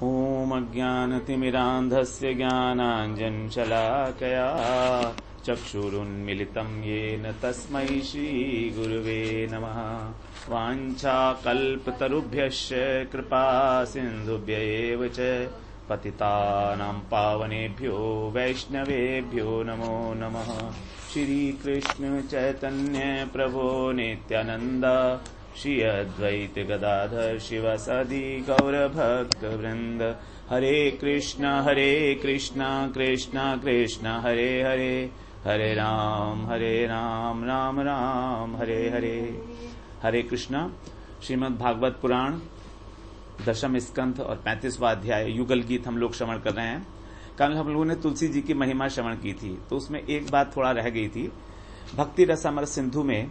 ओम अज्ञानतिमिरान्धस्य ज्ञानाञ्जनशलाकया चक्षुरुन्मिलितं येन तस्मै श्रीगुरुवे नमः। वाञ्छाकल्पतरुभ्यश्च कृपा सिन्धुभ्य एव च पतितानां पावनेभ्यो वैष्णवेभ्यो नमो नमः। श्रीकृष्ण चैतन्य प्रभो नित्यानन्द श्री अद्वैत गदाधर शिवासादि गौरभक्तवृंद। हरे कृष्णा कृष्णा कृष्णा हरे हरे, हरे राम राम राम हरे हरे। हरे कृष्णा। श्रीमद् भागवत पुराण दशम स्कंध और 35वां अध्याय युगल गीत हम लोग श्रवण कर रहे हैं। कल हम लोगों ने तुलसी जी की महिमा श्रवण की थी, तो उसमें एक बात थोड़ा रह गई थी। भक्ति रसामृत सिंधु में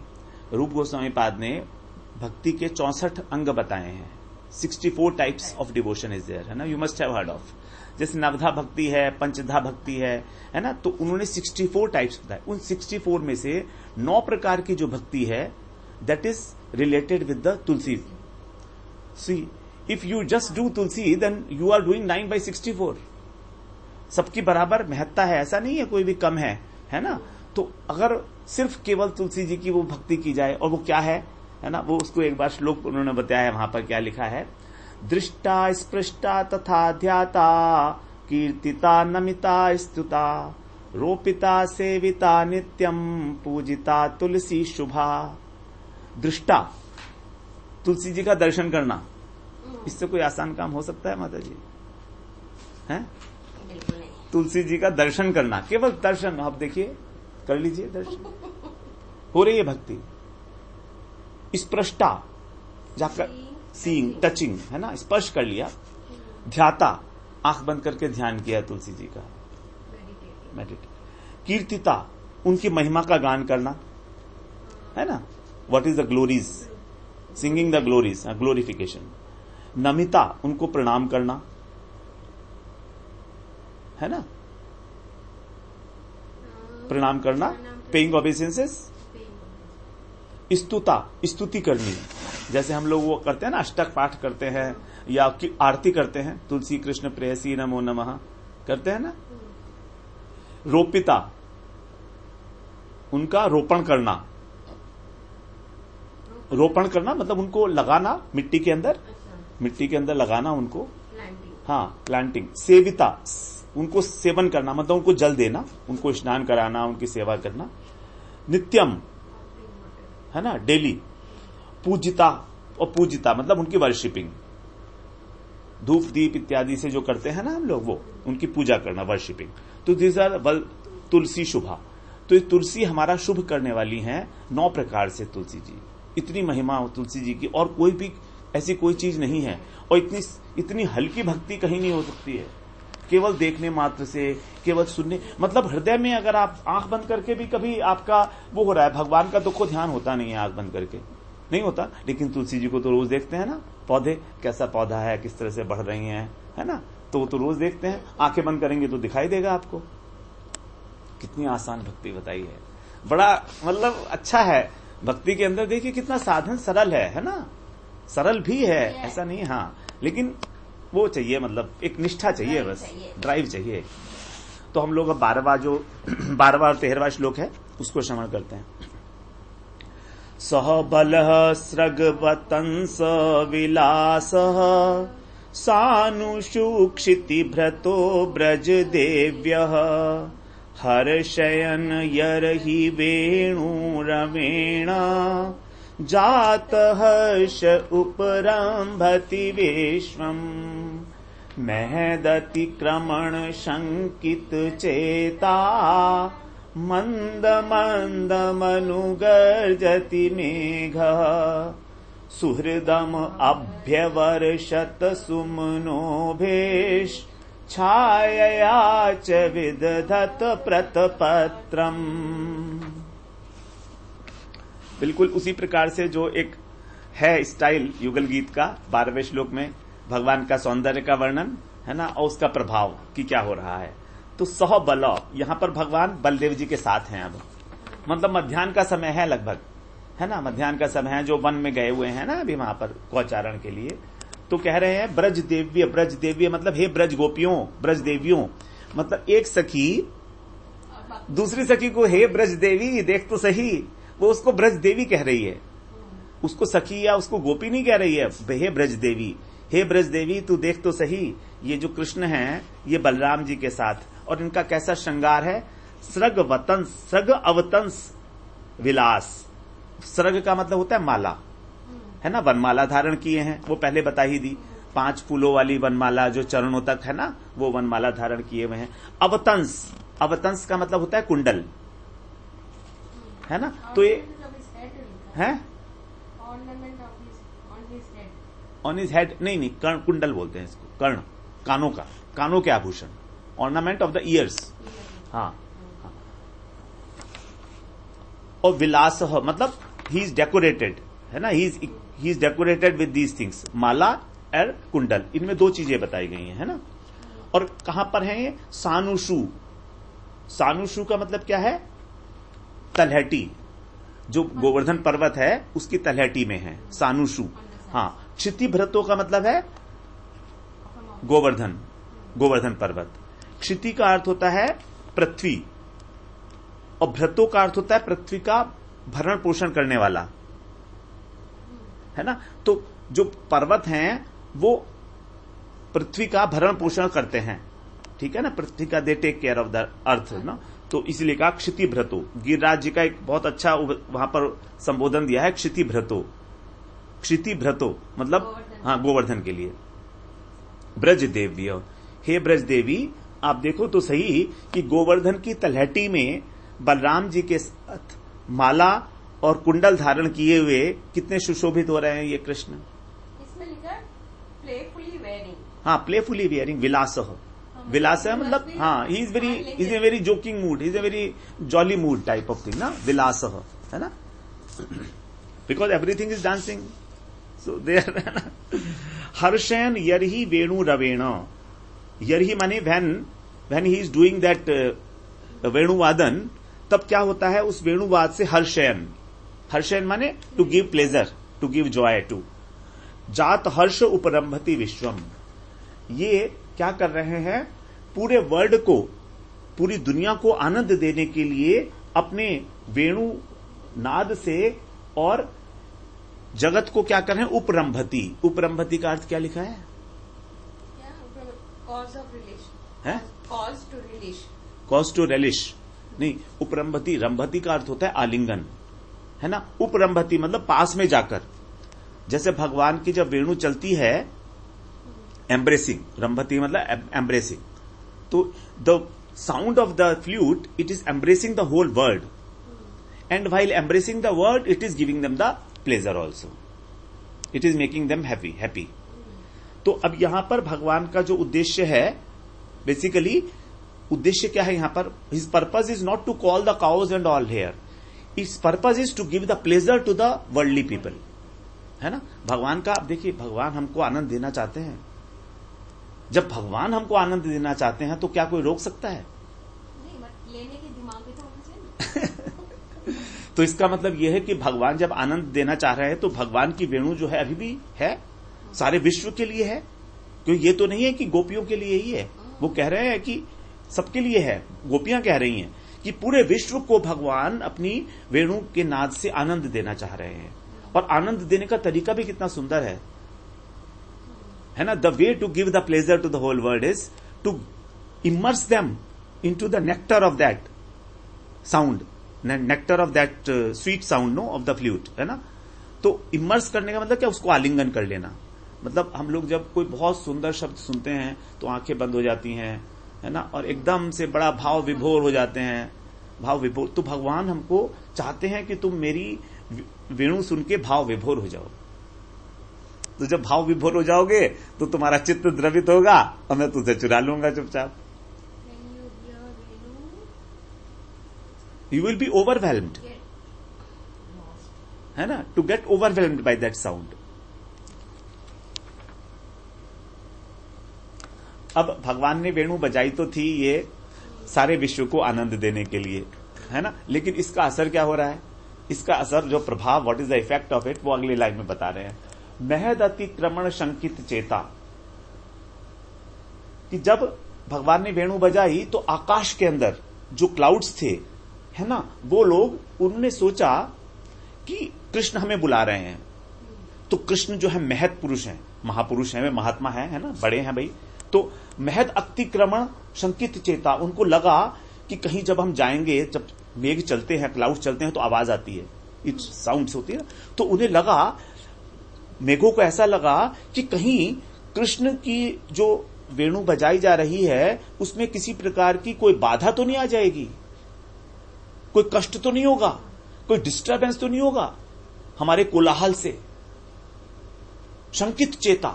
रूप गोस्वामी पाद ने भक्ति के 64 अंग बताए हैं। 64 types of devotion is there, है ना। You must have heard of. जैसे नवधा भक्ति है, पंचधा भक्ति है ना। तो उन्होंने 64 टाइप्स बताए। उन 64 में से 9 प्रकार की जो भक्ति है that is related with the Tulsi. See if you just do Tulsi then you are doing 9/64। सबकी बराबर महत्ता है, ऐसा नहीं है कोई भी कम है ना। तो अगर सिर्फ केवल तुलसी जी की वो भक्ति की जाए, और वो क्या है ना, वो उसको एक बार श्लोक उन्होंने बताया है। वहां पर क्या लिखा है? दृष्टा स्पृष्टा तथा ध्याता कीर्तिता नमिता स्तुता रोपिता सेविता नित्यम पूजिता तुलसी शुभा। दृष्टा, तुलसी जी का दर्शन करना, इससे कोई आसान काम हो सकता है माता जी? हैं? तुलसी जी का दर्शन करना, केवल दर्शन। आप देखिए, कर लीजिए दर्शन, हो रही है भक्ति। स्पृष्टा, जाकर सीइंग, टचिंग, है ना, स्पर्श कर लिया। ध्याता, आंख बंद करके ध्यान किया तुलसी जी का, मेडिटेट। कीर्तिता, उनकी महिमा का गान करना, है ना। What is the glories, singing the glories, glorification. नमिता, उनको प्रणाम करना, है ना, प्रणाम करना, पेइंग ऑबिसेंसेस। स्तुता, स्तुति करनी, जैसे हम लोग वो करते हैं ना, अष्टक पाठ करते हैं या आरती करते हैं, तुलसी कृष्ण प्रेयसी नमो नमः करते हैं ना। रोपिता, उनका रोपण करना। रोपण करना मतलब उनको लगाना मिट्टी के अंदर लगाना उनको, हाँ, प्लांटिंग। सेविता, उनको सेवन करना मतलब उनको जल देना, उनको स्नान कराना, उनकी सेवा करना। नित्यम, है ना, डेली। पूजिता, और पूजिता मतलब उनकी वर्शिपिंग, धूप दीप इत्यादि से जो करते हैं ना हम लोग, वो उनकी पूजा करना, वर्शिपिंग। तो दिस आर तुलसी शुभा। तो ये तुलसी हमारा शुभ करने वाली है 9 प्रकार से तुलसी जी। इतनी महिमा हो तुलसी जी की, और कोई भी ऐसी कोई चीज नहीं है। और इतनी हल्की भक्ति कहीं नहीं हो सकती है। केवल देखने मात्र से, केवल सुनने, मतलब हृदय में अगर आप आंख बंद करके भी कभी आपका वो हो रहा है, भगवान का दुख ध्यान होता नहीं है आंख बंद करके, नहीं होता। लेकिन तुलसी जी को तो रोज देखते हैं ना, पौधे, कैसा पौधा है, किस तरह से बढ़ रही हैं, है ना। तो वो तो रोज देखते हैं, आंखें बंद करेंगे तो दिखाई देगा आपको। कितनी आसान भक्ति बताई है, बड़ा मतलब अच्छा है। भक्ति के अंदर देखिए कितना साधन सरल है ना। सरल भी है, ऐसा नहीं, हाँ, लेकिन वो चाहिए, मतलब एक निष्ठा चाहिए, बस ड्राइव चाहिए। तो हम लोग अब 12वां और 13वां श्लोक है, उसको श्रवण करते हैं। सह बलः स्रगवतंस विलासः सानुषुक्षिति भ्रतो ब्रज देव्यः हर्षयन् यर्हि वेणुरवेणा जात हर्ष उपरंभति विश्वम् महदतिक्रमण शंकित चेता मंद मंद मनुगर्जति मेघः सुहृदम अभ्यवर्षत सुमनोभेश छायया च विदधत प्रतपत्रम्। बिल्कुल उसी प्रकार से जो एक है स्टाइल युगल गीत का 12वें श्लोक में भगवान का सौंदर्य का वर्णन, है ना, और उसका प्रभाव कि क्या हो रहा है। तो सह बल, यहां पर भगवान बलदेव जी के साथ हैं। अब मतलब मध्याह्न का समय है लगभग, है ना, मध्याह्न का समय है, जो वन में गए हुए हैं ना अभी वहां पर गौचारण के लिए। तो कह रहे हैं ब्रज देव्य मतलब हे ब्रज गोपियों, ब्रज देवियों, मतलब एक सखी दूसरी सखी को हे ब्रज देवी देख तो सही, वो उसको ब्रज देवी कह रही है, उसको सखी या उसको गोपी नहीं कह रही है। हे ब्रज देवी, हे ब्रज देवी तू देख तो सही, ये जो कृष्ण हैं ये बलराम जी के साथ, और इनका कैसा श्रृंगार है, स्रग अवतंस विलास। स्रग का मतलब होता है माला, है ना, वनमाला धारण किए हैं, वो पहले बता ही दी, 5 फूलों वाली वनमाला जो चरणों तक है ना, वो वनमाला धारण किए हुए हैं। अवतंस का मतलब होता है कुंडल, है ना, तो ये है ऑन हिज हेड, नहीं कर्ण, कुंडल बोलते हैं इसको, कर्ण, कानों के आभूषण, ऑर्नामेंट ऑफ द ईयर्स। हाँ, और विलास मतलब ही इज डेकोरेटेड, है ना, he is decorated with these things, माला और कुंडल, इनमें 2 चीजें बताई गई हैं, है ना। और कहां पर है ये, सानुषु का मतलब क्या है, तलहटी, जो गोवर्धन पर्वत है उसकी तलहटी में है सानुषु। हाँ, क्षितिभ्रतो का मतलब है गोवर्धन पर्वत। क्षिति का अर्थ होता है पृथ्वी, और भ्रतो का अर्थ होता है पृथ्वी का भरण पोषण करने वाला, है ना। तो जो पर्वत हैं वो पृथ्वी का भरण पोषण करते हैं, ठीक है ना, पृथ्वी का they take care of the earth ना, तो इसलिए कहा क्षितिभ्रतो। गिरिराज जी का एक बहुत अच्छा वहां पर संबोधन दिया है, क्षितिभ्रतो मतलब हाँ, गोवर्धन के लिए। ब्रज देव्य, हे ब्रज देवी आप देखो तो सही कि गोवर्धन की तलहटी में बलराम जी के साथ माला और कुंडल धारण किए हुए कितने सुशोभित हो रहे हैं ये कृष्ण। इसमें लिखा है प्लेफुली वेयरिंग। हाँ, प्लेफुली वेयरिंग, विलास मतलब हाँ, he is a very joking mood, is a very jolly mood type of thing ना, विलास है ना, because everything is dancing, so there. हर्षयन यरहि वेणु रवेण, यरहि माने when he is doing that वेणुवादन, तब क्या होता है उस वेणुवाद से हर्षयन माने to give pleasure, to give joy to. जात हर्ष उपरंभति विश्वम, ये क्या कर रहे हैं, पूरे वर्ल्ड को, पूरी दुनिया को आनंद देने के लिए अपने वेणु नाद से और जगत को क्या कर रहे हैं, उपरंभति का अर्थ क्या लिखा है, कॉज ऑफ रिलेशन है, कॉज टू रिलेश नहीं, उपरंभति, रंभति का अर्थ होता है आलिंगन, है ना, उपरंभति मतलब पास में जाकर, जैसे भगवान की जब वेणु चलती है एम्ब्रेसिंग, रंभति मतलब एम्ब्रेसिंग, तो the sound of the flute it is embracing the whole world, and while embracing the world it is giving them the pleasure also, it is making them happy. तो अब यहां पर भगवान का जो उद्देश्य है, बेसिकली उद्देश्य क्या है यहां पर, his purpose is not to call the cows and all here, his purpose is to give the pleasure to the worldly people, है ना। भगवान का, आप देखिए, भगवान हमको आनंद देना चाहते हैं, जब भगवान हमको आनंद देना चाहते हैं तो क्या कोई रोक सकता है? नहीं, लेने के दिमाग में तो होना चाहिए। तो इसका मतलब यह है कि भगवान जब आनंद देना चाह रहे हैं तो भगवान की वेणु जो है अभी भी है, सारे विश्व के लिए है, क्योंकि ये तो नहीं है कि गोपियों के लिए ही है, वो कह रहे हैं कि सबके लिए है। गोपियां कह रही हैं कि पूरे विश्व को भगवान अपनी वेणु के नाद से आनंद देना चाह रहे हैं, और आनंद देने का तरीका भी कितना सुंदर है ना। The way to give the pleasure to the whole world is to immerse them into the nectar of that sound, nectar of that sweet sound no of the flute, है ना। तो इमर्स करने का मतलब क्या, उसको आलिंगन कर लेना, मतलब हम लोग जब कोई बहुत सुंदर शब्द सुनते हैं तो आंखें बंद हो जाती हैं, है ना, और एकदम से बड़ा भाव विभोर हो जाते हैं, भाव विभोर। तो भगवान हमको चाहते हैं कि तुम मेरी वेणु सुन के भाव विभोर हो जाओ। तो जब भाव विभोर हो जाओगे तो तुम्हारा चित्त द्रवित होगा और मैं तुझे चुरा लूंगा चुपचाप। यू विल बी ओवरवेल्म्ड, है ना, to get overwhelmed by that sound. अब भगवान ने वेणु बजाई तो थी ये सारे विश्व को आनंद देने के लिए, है ना, लेकिन इसका असर क्या हो रहा है, इसका असर, जो प्रभाव, what is the effect of it, वो अगली लाइन में बता रहे हैं। महद अतिक्रमण शंकित चेता, कि जब भगवान ने वेणु बजाई तो आकाश के अंदर जो क्लाउड्स थे, है ना, वो लोग, उन्होंने सोचा कि कृष्ण हमें बुला रहे हैं। तो कृष्ण जो है महत पुरुष हैं, महापुरुष हैं, वे महात्मा है ना, बड़े हैं भाई। तो महद अतिक्रमण शंकित चेता, उनको लगा कि कहीं जब हम जाएंगे, जब मेघ चलते हैं, क्लाउड चलते हैं तो आवाज आती है, इट साउंड्स होती है। तो उन्हें लगा, मेघों को ऐसा लगा कि कहीं कृष्ण की जो वेणु बजाई जा रही है उसमें किसी प्रकार की कोई बाधा तो नहीं आ जाएगी, कोई कष्ट तो नहीं होगा, कोई डिस्टर्बेंस तो नहीं होगा हमारे कोलाहल से। शंकित चेता,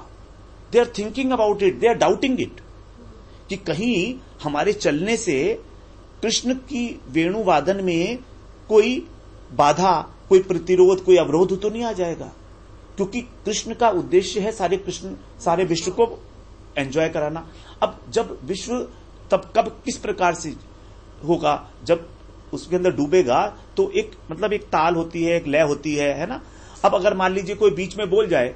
they are thinking about it, they are doubting it, कि कहीं हमारे चलने से कृष्ण की वेणुवादन में कोई बाधा, कोई प्रतिरोध, कोई अवरोध तो नहीं आ जाएगा, क्योंकि कृष्ण का उद्देश्य है सारे विश्व को एंजॉय कराना। अब जब विश्व, तब कब किस प्रकार से होगा, जब उसके अंदर डूबेगा तो एक मतलब एक ताल होती है, एक लय होती है ना। अब अगर मान लीजिए कोई बीच में बोल जाए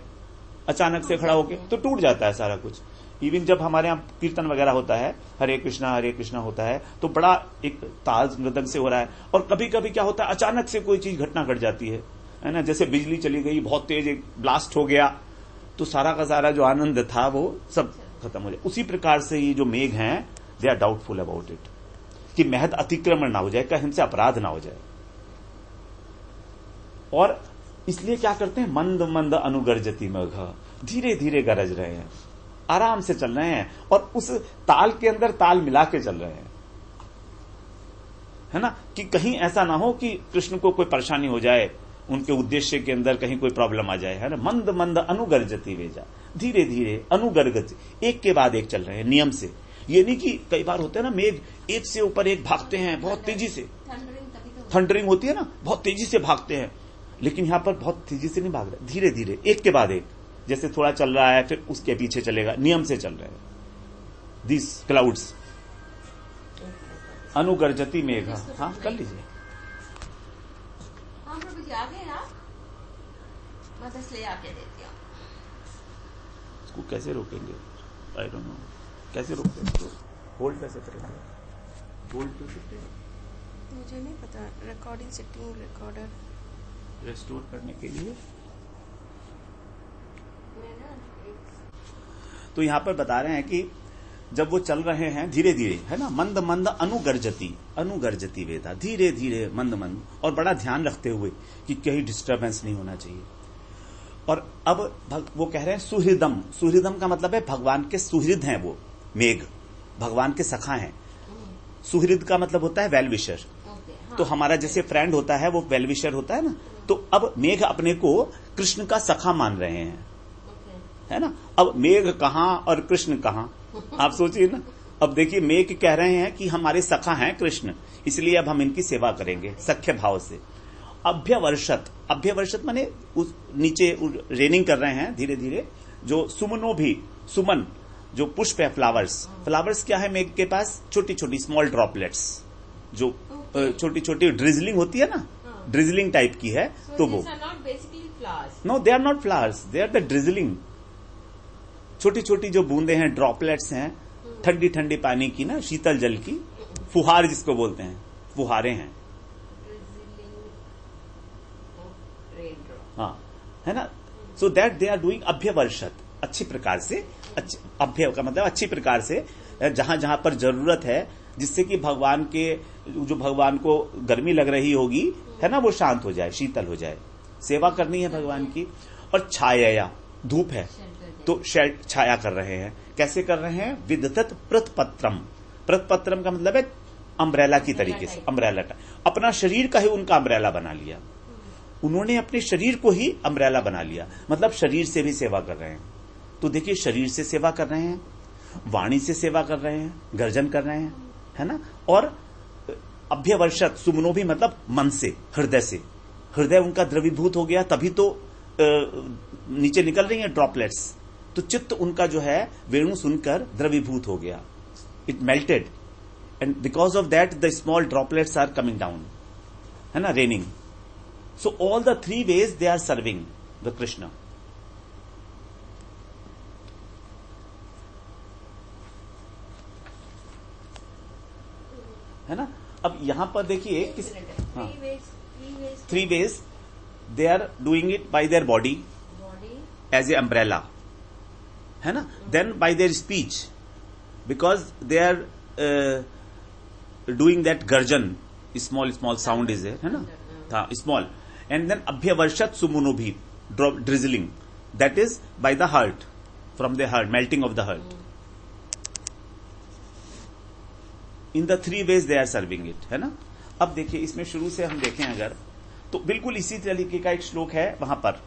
अचानक से खड़ा होके, तो टूट जाता है सारा कुछ। इवन जब हमारे यहाँ कीर्तन वगैरह होता है, हरे कृष्णा होता है, तो बड़ा एक ताल मृदंग से हो रहा है, और कभी कभी क्या होता है, अचानक से कोई चीज घटना घट जाती है ना, जैसे बिजली चली गई, बहुत तेज एक ब्लास्ट हो गया, तो सारा का सारा जो आनंद था वो सब खत्म हो जाए। उसी प्रकार से ये जो मेघ हैं, they are doubtful about it, कि महद अतिक्रमण ना हो जाए, कहीं हमसे अपराध ना हो जाए। और इसलिए क्या करते हैं, मंद मंद अनुगर्जति मेघ, धीरे धीरे गरज रहे हैं, आराम से चल रहे हैं, और उस ताल के अंदर ताल मिला के चल रहे हैं, है ना, कि कहीं ऐसा ना हो कि कृष्ण को कोई परेशानी हो जाए, उनके उद्देश्य के अंदर कहीं कोई प्रॉब्लम आ जाए, है ना। मंद मंद अनुगर्जति वेजा, धीरे धीरे अनुगर्गति, एक के बाद एक चल रहे हैं नियम से। ये नहीं कि कई बार होते हैं ना, मेघ एक से ऊपर एक भागते हैं बहुत तेजी से, थंडरिंग होती है ना, बहुत तेजी से भागते हैं, लेकिन यहां पर बहुत तेजी से नहीं भाग रहे, धीरे धीरे एक के बाद एक, जैसे थोड़ा चल रहा है फिर उसके पीछे चलेगा, नियम से चल रहे हैं। दिस क्लाउड्स अनुगर्जति मेघ। हाँ कर लीजिए। हाँ प्रभु जी, आ गए आप, मैं बस ले आके देती हूँ। इसको कैसे रोकेंगे, आई डोंट नो, कैसे रोकते हैं इसको, होल्ड कैसे करेंगे, होल्ड कर सकते हैं, मुझे नहीं पता। रिकॉर्डिंग सेटिंग, रिकॉर्डर रेस्टोर करने के लिए। तो यहां पर बता रहे हैं कि जब वो चल रहे हैं धीरे धीरे, है ना, मंद मंद अनुगर्जति वेदा, धीरे धीरे मंद मंद, और बड़ा ध्यान रखते हुए कि कहीं डिस्टर्बेंस नहीं होना चाहिए। और अब वो कह रहे हैं सुहृदम, सुहृदम का मतलब है भगवान के सुहृद हैं वो मेघ, भगवान के सखा हैं। सुहृद का मतलब होता है वेल विशर, तो हमारा जैसे फ्रेंड होता है वो वेल विशर होता है ना। तो अब मेघ अपने को कृष्ण का सखा मान रहे हैं, है ना। अब मेघ कहां और कृष्ण कहां, आप सोचिए ना। अब देखिए, मेघ कह रहे हैं कि हमारे सखा हैं कृष्ण, इसलिए अब हम इनकी सेवा करेंगे सख्य भाव से। अभ्यवर्षत माने उस नीचे रेनिंग कर रहे हैं धीरे धीरे। जो सुमनो भी, सुमन जो पुष्प है, फ्लावर्स क्या है मेघ के पास, छोटी छोटी स्मॉल ड्रॉपलेट्स, जो छोटी छोटी ड्रिजलिंग होती है ना, ड्रिजलिंग टाइप की है। तो वो no, they are not flowers, they are the drizzling, छोटी छोटी जो बूंदे हैं, ड्रॉपलेट्स हैं, ठंडी ठंडी पानी की ना, शीतल जल की, फुहार जिसको बोलते हैं, फुहारे हैं, हाँ, है ना। So that they are doing अभ्यवर्षत, अच्छी प्रकार से, अभ्य का मतलब अच्छी प्रकार से, जहां जहां पर जरूरत है, जिससे कि भगवान के, जो भगवान को गर्मी लग रही होगी, है ना, वो शांत हो जाए, शीतल हो जाए, सेवा करनी है भगवान की। और छाया, धूप है तो शेड, छाया कर रहे हैं। कैसे कर रहे हैं, विदधत प्रतपत्रम, प्रतपत्रम का मतलब है अम्ब्रेला की तरीके से, अम्ब्रेला, अपना शरीर का ही उनका अम्ब्रेला बना लिया, उन्होंने अपने शरीर को ही अम्ब्रेला बना लिया, मतलब शरीर से भी सेवा कर रहे हैं। तो देखिए, शरीर से सेवा कर रहे हैं, वाणी से सेवा कर रहे हैं, गर्जन कर रहे हैं, है ना। और अभ्यवर्षत, सुमनो भी मतलब मन से, हृदय से, हृदय उनका द्रवीभूत हो गया, तभी तो नीचे निकल रही है ड्रॉपलेट्स। तो चित्त उनका जो है वेणु सुनकर द्रवीभूत हो गया, it melted, and because of that the small droplets are coming down, है ना, raining. So all the three ways they are serving the Krishna, है ना। अब यहां पर देखिए किस हाँ three 3 ways they are doing it by their body as a umbrella, है ना, then by their speech because they are doing that garjan, small sound is there, है ना, हाँ small, and then abhyavarshat sumuno bhi, drizzling, that is by the heart, from the heart, melting of the heart. In the 3 ways they are serving it, है ना। अब देखिए इसमें शुरू से हम देखें अगर तो बिल्कुल इसी तरीके का एक श्लोक है वहां पर।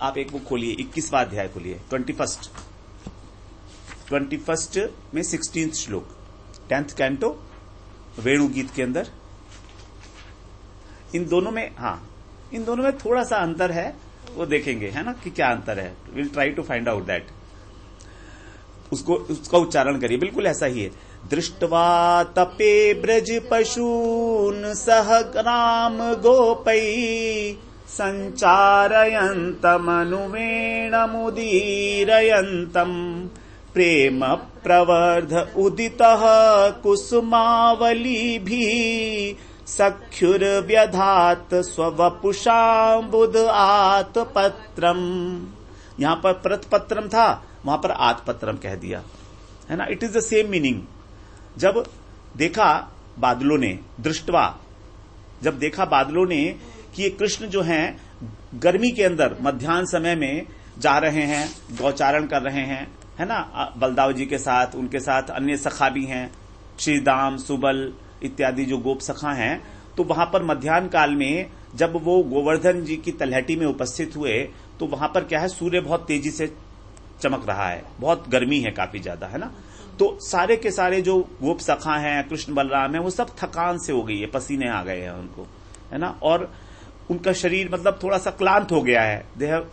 आप एक वो खोलिए 21वां अध्याय खोलिए 21st में 16th श्लोक 10th कैंटो वेणु गीत के अंदर। इन दोनों में थोड़ा सा अंतर है, वो देखेंगे, है ना, कि क्या अंतर है। Will try to find out that. उसका उच्चारण करिए, बिल्कुल ऐसा ही है। दृष्ट्वा तपे ब्रज पशून सह ग्राम गोपै संचारयन्तमनुवेणमुदीरयन्तम् प्रेम प्रवर्ध उदितः कुसुमावलीभिः सख्युर्व्यधात स्ववपुषाम्बुद आत्पत्रम्। यहां पर प्रतपत्रम था, वहां पर आत्पत्रम कह दिया, है ना। It is the same meaning. जब देखा बादलों ने, दृष्टवा, जब देखा बादलों ने कि ये कृष्ण जो हैं गर्मी के अंदर मध्याह्न समय में जा रहे हैं, गौचारण कर रहे हैं, है ना, बलदाव जी के साथ, उनके साथ अन्य सखा भी हैं, श्रीदाम, सुबल इत्यादि जो गोप सखा हैं। तो वहां पर मध्याह्न काल में जब वो गोवर्धन जी की तलहटी में उपस्थित हुए तो वहां पर क्या है, सूर्य बहुत तेजी से चमक रहा है, बहुत गर्मी है काफी ज्यादा, है ना। तो सारे के सारे जो गोप सखा हैं, कृष्ण बलराम है, वो सब थकान से हो गई है, पसीने आ गए हैं उनको, है ना, और उनका शरीर मतलब थोड़ा सा क्लांत हो गया है, दे हैव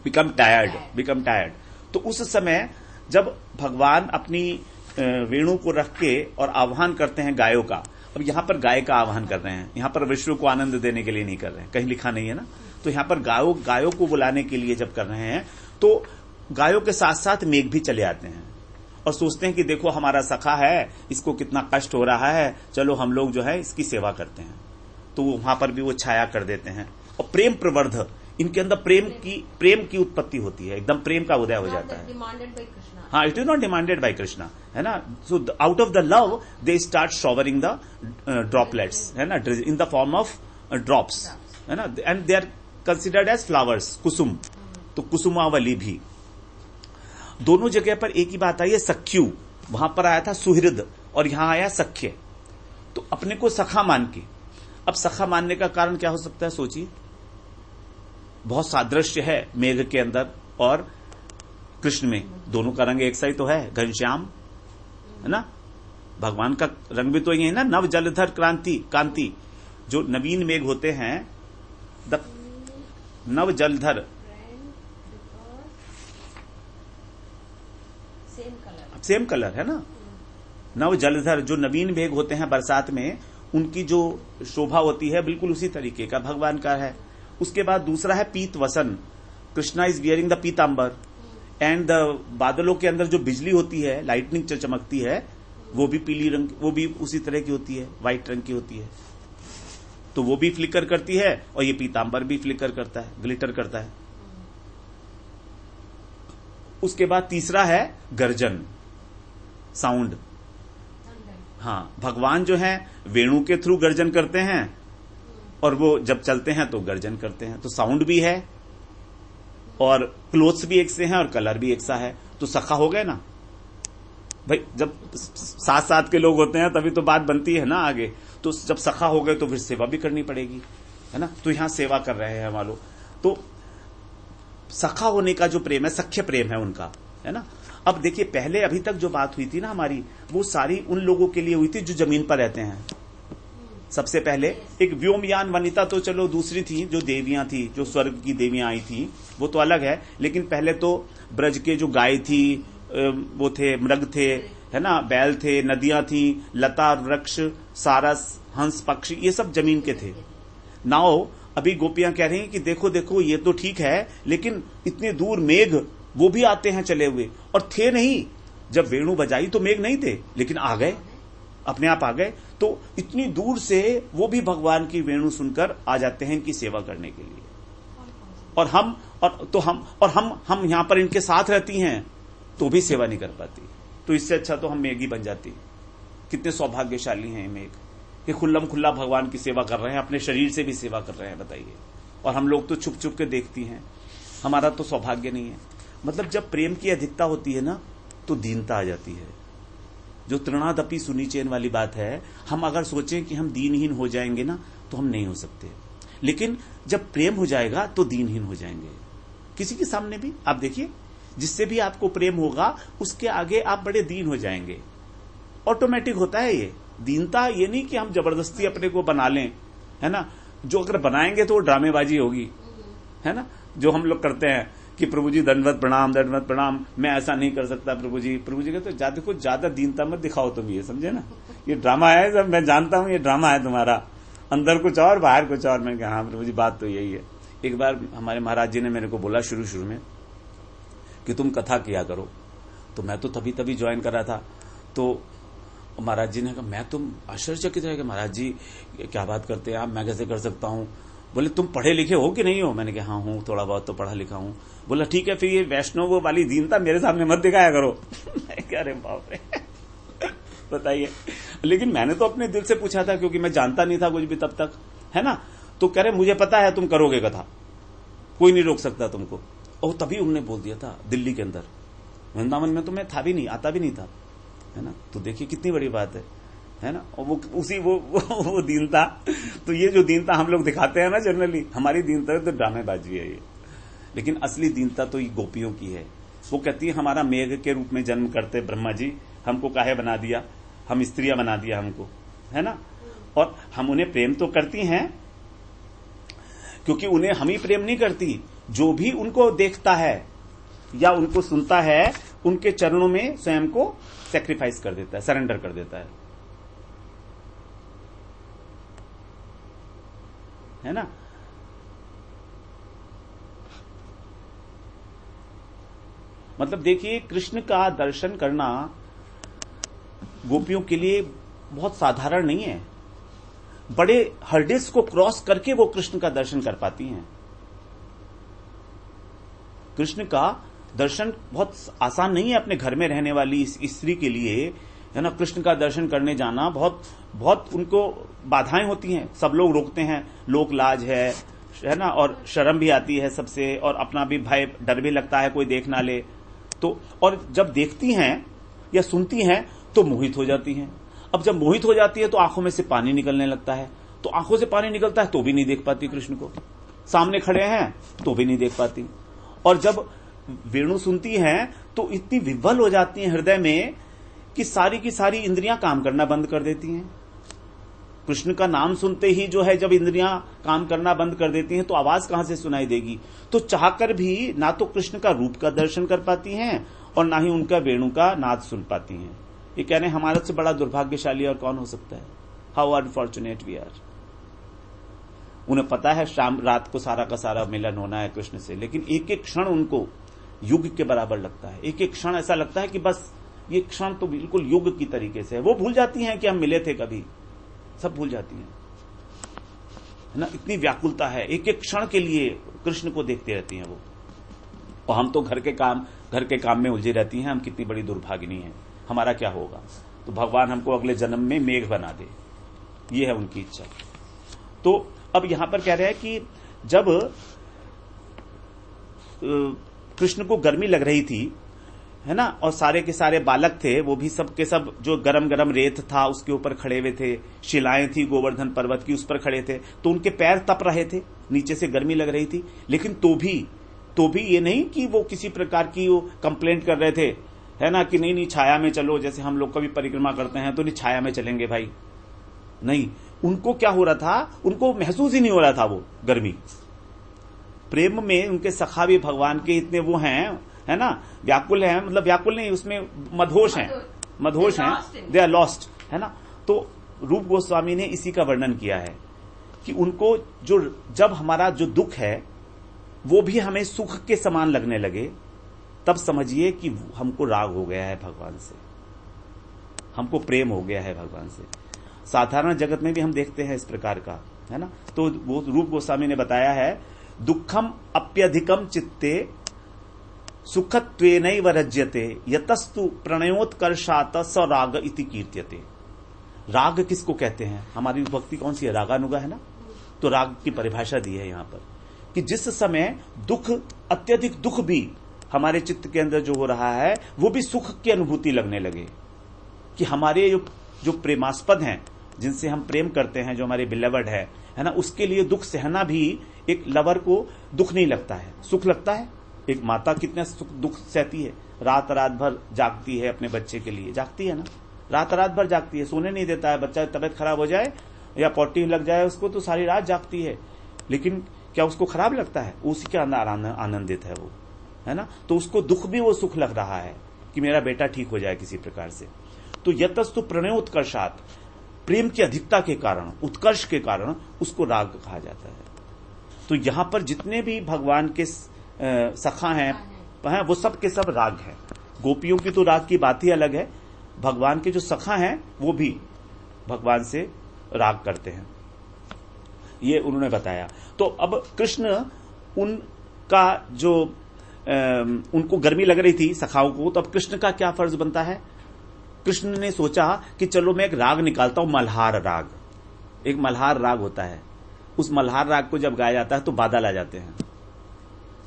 बिकम टायर्ड। तो उस समय जब भगवान अपनी वेणु को रख के और आह्वान करते हैं गायों का। अब यहां पर गाय का आह्वान कर रहे हैं, यहां पर विष्णु को आनंद देने के लिए नहीं कर रहे हैं, कहीं लिखा नहीं है ना। तो यहां पर गायों को बुलाने के लिए जब कर रहे हैं तो गायों के साथ साथ मेघ भी चले आते हैं और सोचते हैं कि देखो हमारा सखा है, इसको कितना कष्ट हो रहा है, चलो हम लोग जो है इसकी सेवा करते हैं। तो वहां पर भी वो छाया कर देते हैं और प्रेम प्रवर्ध, इनके अंदर प्रेम की उत्पत्ति होती है, एकदम प्रेम का उदय हो जाता है। हाँ, it is not demanded by Krishna, है ना। So out of the love they start showering the droplets, है ना, in the form of drops, है ना, and they are considered as flowers, कुसुम। तो कुसुमावली भी, दोनों जगह पर एक ही बात आई है, सख्यु। वहां पर आया था सुहृद और यहां आया सख्य। तो अपने को सखा मान के, अब सखा मानने का कारण क्या हो सकता है, सोचिए। बहुत सादृश्य है मेघ के अंदर और कृष्ण में, दोनों का रंग एक सा ही तो है, घनश्याम, है ना। भगवान का रंग भी तो ये है ना, नव जलधर कांति। जो नवीन मेघ होते हैं, द नव जलधर, सेम कलर है ना। नव जलधर जो नवीन मेघ होते हैं बरसात में, उनकी जो शोभा होती है बिल्कुल उसी तरीके का भगवान का है। उसके बाद दूसरा है पीत वसन, Krishna is wearing the pitambar, and the बादलों के अंदर जो बिजली होती है, लाइटनिंग चमकती है, वो भी पीली रंग, वो भी उसी तरह की होती है, व्हाइट रंग की होती है। तो वो भी फ्लिकर करती है और ये पीतांबर भी फ्लिकर करता है, ग्लिटर करता है। उसके बाद तीसरा है गर्जन, साउंड। हाँ, भगवान जो है वेणु के थ्रू गर्जन करते हैं और वो जब चलते हैं तो गर्जन करते हैं। तो साउंड भी है और क्लोथ्स भी एक से हैं और कलर भी एक सा है। तो सखा हो गए ना भाई। जब साथ के लोग होते हैं तभी तो बात बनती है ना आगे। तो जब सखा हो गए तो फिर सेवा भी करनी पड़ेगी, है ना। तो यहां सेवा कर रहे हैं मान लो। तो सखा होने का जो प्रेम है, सख्य प्रेम है उनका, है ना। अब देखिए, पहले अभी तक जो बात हुई थी ना हमारी, वो सारी उन लोगों के लिए हुई थी जो जमीन पर रहते हैं। सबसे पहले एक व्योमयान वनिता तो चलो दूसरी थी, जो देवियां थी, जो स्वर्ग की देवियां आई थी, वो तो अलग है। लेकिन पहले तो ब्रज के जो गाय थी, वो थे, मृग थे, है ना, बैल थे, नदियां थी, लता वृक्ष, सारस, हंस, पक्षी, ये सब जमीन के थे। नाउ अभी गोपियां कह रही हैं कि देखो देखो ये तो ठीक है, लेकिन इतने दूर मेघ वो भी आते हैं चले हुए, और थे नहीं। जब वेणु बजाई तो मेघ नहीं थे, लेकिन आ गए, अपने आप आ गए। तो इतनी दूर से वो भी भगवान की वेणु सुनकर आ जाते हैं इनकी सेवा करने के लिए। और हम यहां पर इनके साथ रहती हैं तो भी सेवा नहीं कर पाती। तो इससे अच्छा तो हम मेघ ही बन जाती। कितने सौभाग्यशाली हैं मेघ कि खुल्लम खुल्ला भगवान की सेवा कर रहे हैं, अपने शरीर से भी सेवा कर रहे हैं, बताइए। और हम लोग तो छुप छुप के देखती हैं। हमारा तो सौभाग्य नहीं है। मतलब जब प्रेम की अधिकता होती है ना तो दीनता आ जाती है। जो तृणादपि सुनीचेन वाली बात है, हम अगर सोचें कि हम दीनहीन हो जाएंगे ना तो हम नहीं हो सकते, लेकिन जब प्रेम हो जाएगा तो दीनहीन हो जाएंगे। किसी के सामने भी आप देखिए, जिससे भी आपको प्रेम होगा उसके आगे आप बड़े दीन हो जाएंगे। ऑटोमेटिक होता है ये दीनता। ये नहीं कि हम जबरदस्ती अपने को बना लें, है ना। जो अगर बनाएंगे तो वो ड्रामेबाजी होगी, है ना। जो हम लोग करते हैं कि प्रभु जी दंडवत प्रणाम, मैं ऐसा नहीं कर सकता प्रभु जी कहते तो ज्यादा दीनता मत दिखाओ तुम, ये समझे ना, ये ड्रामा है। सब मैं जानता हूं ये ड्रामा है तुम्हारा, अंदर कुछ और बाहर कुछ और। मैंने कहा हाँ प्रभु जी बात तो यही है। एक बार हमारे महाराज जी ने मेरे को बोला शुरू में कि तुम कथा किया करो। तो मैं तो तभी ज्वाइन कर रहा था। तो महाराज जी ने कहा मैं तुम आश्चर्यचकित रह गए, महाराज जी क्या बात करते हैं आप, मैं कैसे कर सकता हूं। बोले तुम पढ़े लिखे हो कि नहीं हो। मैंने कहा हाँ हूं, थोड़ा बहुत तो पढ़ा लिखा हूं। बोला ठीक है फिर ये वैष्णव वाली दीनता मेरे सामने मत दिखाया करो। मैं कह रहे बाप रे बताइए। लेकिन मैंने तो अपने दिल से पूछा था क्योंकि मैं जानता नहीं था कुछ भी तब तक, है ना। तो कह रहे मुझे पता है तुम करोगे कथा, कोई नहीं रोक सकता तुमको। और तभी उन्होंने बोल दिया था दिल्ली के अंदर, वृंदावन में तो मैं था भी नहीं, आता भी नहीं था, है ना। तो देखिए कितनी बड़ी बात है ना। और वो दीनता। तो ये जो दीनता हम लोग दिखाते हैं ना जनरली, हमारी दीनता तो ड्रामेबाजी है ये। लेकिन असली दीनता तो ये गोपियों की है। वो कहती है हमारा मेघ के रूप में जन्म करते ब्रह्मा जी हमको काहे बना दिया, हम स्त्रियां बना दिया हमको, है ना। और हम उन्हें प्रेम तो करती हैं क्योंकि उन्हें हम ही प्रेम नहीं करती, जो भी उनको देखता है या उनको सुनता है उनके चरणों में स्वयं को सैक्रिफाइस कर देता है, सरेंडर कर देता है ना। मतलब देखिए कृष्ण का दर्शन करना गोपियों के लिए बहुत साधारण नहीं है। बड़े हर्डिल्स को क्रॉस करके वो कृष्ण का दर्शन कर पाती हैं। कृष्ण का दर्शन बहुत आसान नहीं है अपने घर में रहने वाली इस स्त्री के लिए, है ना। कृष्ण का दर्शन करने जाना बहुत उनको बाधाएं होती हैं। सब लोग रोकते हैं, लोक लाज है ना, और शर्म भी आती है सबसे, और अपना भी भय डर भी लगता है कोई देख ना ले। तो और जब देखती हैं या सुनती हैं तो मोहित हो जाती हैं। अब जब मोहित हो जाती है तो आंखों में से पानी निकलने लगता है। तो आंखों से पानी निकलता है तो भी नहीं देख पाती कृष्ण को, सामने खड़े हैं तो भी नहीं देख पाती। और जब वेणु सुनती हैं तो इतनी विह्वल हो जाती हैं हृदय में कि सारी की सारी इंद्रियां काम करना बंद कर देती हैं। कृष्ण का नाम सुनते ही जो है जब इंद्रियां काम करना बंद कर देती हैं तो आवाज कहां से सुनाई देगी। तो चाहकर भी ना तो कृष्ण का रूप का दर्शन कर पाती हैं और ना ही उनका वेणु का नाद सुन पाती हैं। ये कहने हमारे से बड़ा दुर्भाग्यशाली और कौन हो सकता है। How unfortunate we are. उन्हें पता है शाम रात को सारा का सारा मिलन होना है कृष्ण से, लेकिन एक एक क्षण उनको युग के बराबर लगता है। एक एक क्षण ऐसा लगता है कि बस ये क्षण तो बिल्कुल युग की तरीके से है। वो भूल जाती हैं कि हम मिले थे कभी, सब भूल जाती हैं, है ना। इतनी व्याकुलता है, एक एक क्षण के लिए कृष्ण को देखते रहती हैं वो। और हम तो घर के काम में उलझी रहती हैं। हम कितनी बड़ी दुर्भागिनी हैं, हमारा क्या होगा। तो भगवान हमको अगले जन्म में मेघ बना दे, ये है उनकी इच्छा। तो अब यहां पर कह रहे हैं कि जब कृष्ण को गर्मी लग रही थी, है ना, और सारे के सारे बालक थे, वो भी सब के सब जो गरम गरम रेत था उसके ऊपर खड़े हुए थे, शिलाएं थी गोवर्धन पर्वत की उस पर खड़े थे, तो उनके पैर तप रहे थे, नीचे से गर्मी लग रही थी। लेकिन तो भी ये नहीं कि वो किसी प्रकार की वो कंप्लेंट कर रहे थे, है ना, कि नहीं छाया में चलो, जैसे हम लोग कभी परिक्रमा करते हैं तो नहीं छाया में चलेंगे भाई, नहीं। उनको क्या हो रहा था, उनको महसूस ही नहीं हो रहा था वो गर्मी। प्रेम में उनके सखा भी भगवान के इतने वो हैं, है ना, व्याकुल हैं, मतलब व्याकुल नहीं, उसमें मदहोश हैं, दे आर लॉस्ट, है ना। तो रूप गोस्वामी ने इसी का वर्णन किया है कि उनको जब हमारा जो दुख है वो भी हमें सुख के समान लगने लगे, तब समझिए कि हमको राग हो गया है भगवान से। हमको प्रेम हो गया है भगवान से। साधारण जगत में भी हम देखते हैं इस प्रकार का, है ना। तो वो रूप गोस्वामी ने बताया है, दुखम अप्यधिकम चित्ते सुखत्वेनैव रज्यते यतस्तु प्रणयोत्कर्षात स राग इति कीर्त्यते। राग किसको कहते हैं? हमारी भक्ति कौन सी है? रागानुगा, है ना। तो राग की परिभाषा दी है यहां पर कि जिस समय दुख, अत्यधिक दुख भी हमारे चित्त के अंदर जो हो रहा है वो भी सुख की अनुभूति लगने लगे, कि हमारे जो प्रेमास्पद हैं, जिनसे हम प्रेम करते हैं, जो हमारे बिलवड है ना, उसके लिए दुख सहना भी एक लवर को दुख नहीं लगता है, सुख लगता है। एक माता कितना दुख सहती है, रात रात भर जागती है अपने बच्चे के लिए, जागती है ना, रात रात भर जागती है, सोने नहीं देता है। बच्चा तबियत खराब हो जाए या पॉटी लग जाए उसको तो सारी रात जागती है, लेकिन क्या उसको खराब लगता है? उसी के अंदर आनंदित है वो, है ना। तो उसको दुख भी वो सुख लग रहा है कि मेरा बेटा ठीक हो जाए किसी प्रकार से। तो यतस्तु प्रणयोत्कर्षात्, प्रेम की अधिकता के कारण, उत्कर्ष के कारण उसको राग कहा जाता है। तो यहां पर जितने भी भगवान के सखा हैं वो सब के सब राग हैं। गोपियों की तो राग की बात ही अलग है, भगवान के जो सखा हैं वो भी भगवान से राग करते हैं, ये उन्होंने बताया। तो अब कृष्ण उनका जो उनको गर्मी लग रही थी सखाओं को, तो अब कृष्ण का क्या फर्ज बनता है? कृष्ण ने सोचा कि चलो मैं एक राग निकालता हूं, मल्हार राग। एक मल्हार राग होता है, उस मल्हार राग को जब गाया जाता है तो बादल आ जाते हैं।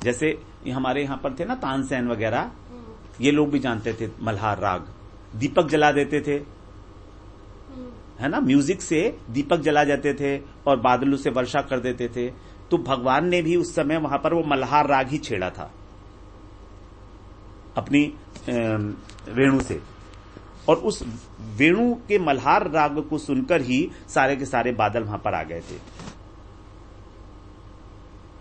जैसे हमारे यहां पर थे ना तानसेन वगैरह, ये लोग भी जानते थे मल्हार राग। दीपक जला देते थे, है ना, म्यूजिक से दीपक जला जाते थे और बादलों से वर्षा कर देते थे। तो भगवान ने भी उस समय वहां पर वो मल्हार राग ही छेड़ा था अपनी वेणु से, और उस वेणु के मल्हार राग को सुनकर ही सारे के सारे बादल वहां पर आ गए थे।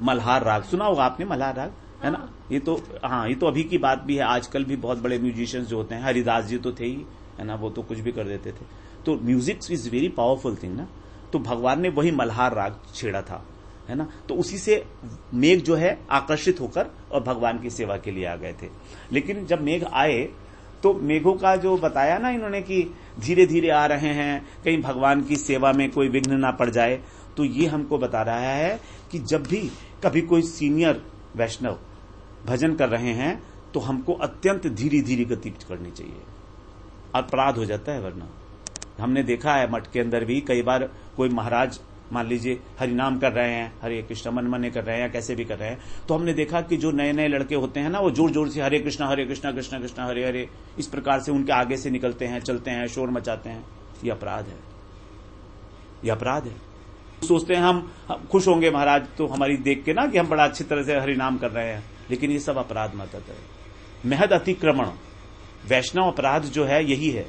मल्हार राग सुना होगा आपने, मल्हार राग, है ना। ये तो हाँ, ये तो अभी की बात भी है, आजकल भी बहुत बड़े म्यूजिशियंस जो होते हैं, हरिदास जी तो थे ही, है ना, वो तो कुछ भी कर देते थे। तो music is very powerful thing ना। तो भगवान ने वही मल्हार राग छेड़ा था, है ना। तो उसी से मेघ जो है आकर्षित होकर और भगवान की सेवा के लिए आ गए थे। लेकिन जब मेघ आए तो मेघों का जो बताया ना इन्होंने कि धीरे धीरे आ रहे हैं, कहीं भगवान की सेवा में कोई विघ्न ना पड़ जाए, तो ये हमको बता रहा है कि जब भी कभी कोई सीनियर वैष्णव भजन कर रहे हैं तो हमको अत्यंत धीरे धीरे गति करनी चाहिए, अपराध हो जाता है। वरना हमने देखा है मठ के अंदर भी कई बार कोई महाराज मान लीजिए हरिनाम कर रहे हैं, हरे कृष्ण मन मने कर रहे हैं, कैसे भी कर रहे हैं, तो हमने देखा कि जो नए नए लड़के होते हैं ना, वो जोर जोर से हरे कृष्ण कृष्ण कृष्ण हरे हरे, इस प्रकार से उनके आगे से निकलते हैं, चलते हैं, शोर मचाते हैं। ये अपराध है, ये अपराध है। सोचते हैं हम खुश होंगे महाराज तो हमारी देख के ना कि हम बड़ा अच्छी तरह से हरिनाम कर रहे हैं, लेकिन ये सब अपराध मतलब है, महद अतिक्रमण। वैष्णव अपराध जो है यही है।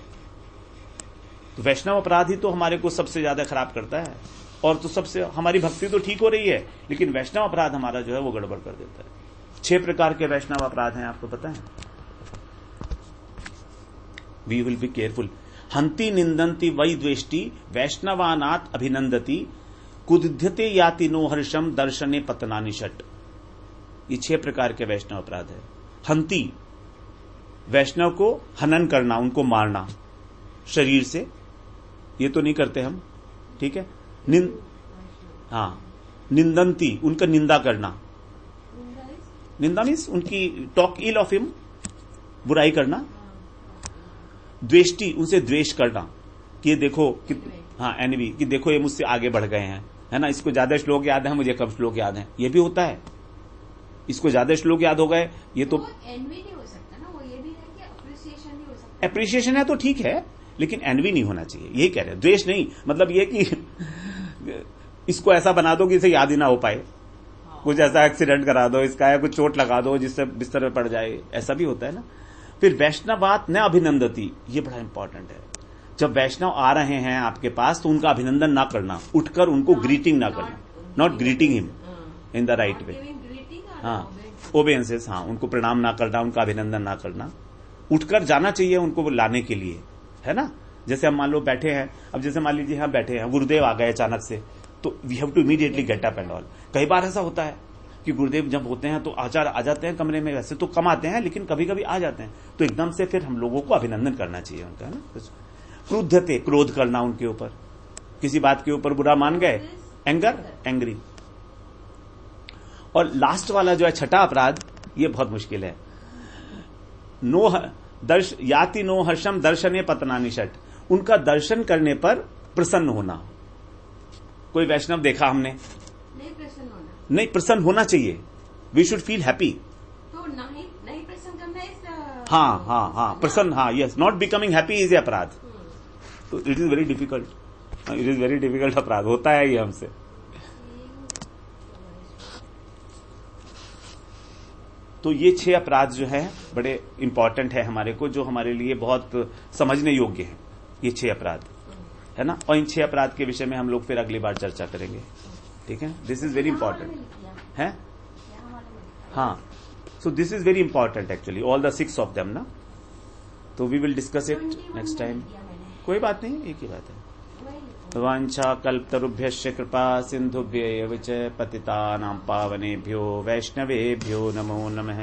तो वैष्णव अपराध ही तो हमारे को सबसे ज्यादा खराब करता है, और तो सबसे हमारी भक्ति तो ठीक हो रही है, लेकिन वैष्णव अपराध हमारा जो है वो गड़बड़ कर देता है। 6 प्रकार के वैष्णव अपराध हैं, आपको पता है। We will be careful. हंति निंदंती वै द्वेष्टि वैष्णवानात् अभिनंदति कुद्यते याति नो हर्षम दर्शने पतनानि षट। ये 6 प्रकार के वैष्णव अपराध है। हंति, वैष्णव को हनन करना, उनको मारना शरीर से, ये तो नहीं करते हम, ठीक है। निंदंती, उनका निंदा करना, निंदा मीन्स उनकी टॉक इल ऑफ हिम, बुराई करना। द्वेष्टि, उनसे द्वेष करना कि देखो कि एनवी, कि देखो ये मुझसे आगे बढ़ गए हैं, है ना, इसको ज्यादा श्लोक याद है, मुझे कम श्लोक याद है, ये भी होता है। इसको ज्यादा श्लोक याद हो गए, ये तो एनवी नहीं हो सकता ना, वो ये भी है कि अप्रिसिएशन नहीं हो सकता। अप्रिसिएशन है तो ठीक है, लेकिन एनवी नहीं होना चाहिए, यही कह रहे हैं। द्वेष नहीं, मतलब ये कि इसको ऐसा बना दो कि इसे याद ही ना हो पाए, कुछ ऐसा एक्सीडेंट करा दो इसका, या कुछ चोट लगा दो जिससे बिस्तर में पड़ जाए, ऐसा भी होता है ना। फिर वैष्णवात न अभिनंदती, ये बड़ा इंपॉर्टेंट है। जब वैष्णव आ रहे हैं आपके पास तो उनका अभिनंदन ना करना, उठकर उनको ग्रीटिंग ना करना, not greeting him in the right way, हाँ, ओबेंसेस, हाँ, उनको प्रणाम ना करना, उनका अभिनंदन ना करना, उठकर जाना चाहिए उनको लाने के लिए, है ना। जैसे हम मान लो बैठे हैं, अब जैसे मान लीजिए हम बैठे हैं, गुरुदेव आ गए अचानक से, तो we have to immediately get up and all. कई बार ऐसा होता है कि गुरुदेव जब होते हैं तो आ जाते हैं कमरे में, वैसे तो कम आते हैं लेकिन कभी कभी आ जाते हैं, तो एकदम से फिर हम लोगों को अभिनंदन करना चाहिए उनका, है ना। क्रुद्धते, क्रोध करना उनके ऊपर, किसी बात के ऊपर बुरा मान गए, एंगर, एंग्री। और लास्ट वाला जो है छठा अपराध, ये बहुत मुश्किल है। याति नो हर्षम दर्शने पतनानि षट, उनका दर्शन करने पर प्रसन्न होना। कोई वैष्णव देखा हमने, नहीं प्रसन्न होना, नहीं प्रसन्न होना चाहिए, वी शुड फील हैप्पी। तो नहीं प्रसन्न करना है। हाँ हाँ हाँ, प्रसन्न, हाँ, yes, not becoming happy is a अपराध। तो it is very difficult, it is very difficult अपराध, होता है ये हमसे। तो ये 6 अपराध जो है बड़े इंपॉर्टेंट है हमारे को, जो हमारे लिए बहुत समझने योग्य है, ये 6 अपराध है ना। और इन 6 अपराध के विषय में हम लोग फिर अगली बार चर्चा करेंगे, ठीक है। दिस इज वेरी इंपॉर्टेंट है, हाँ। So this is very important actually, all the 6 of them ना। तो we will discuss it next time, कोई बात नहीं, एक ही बात है। वांछा कल्पतरुभ्यश्च कृपा सिंधुभ्यैव च पतितानां पावनेभ्यो वैष्णवेभ्यो नमो नमः।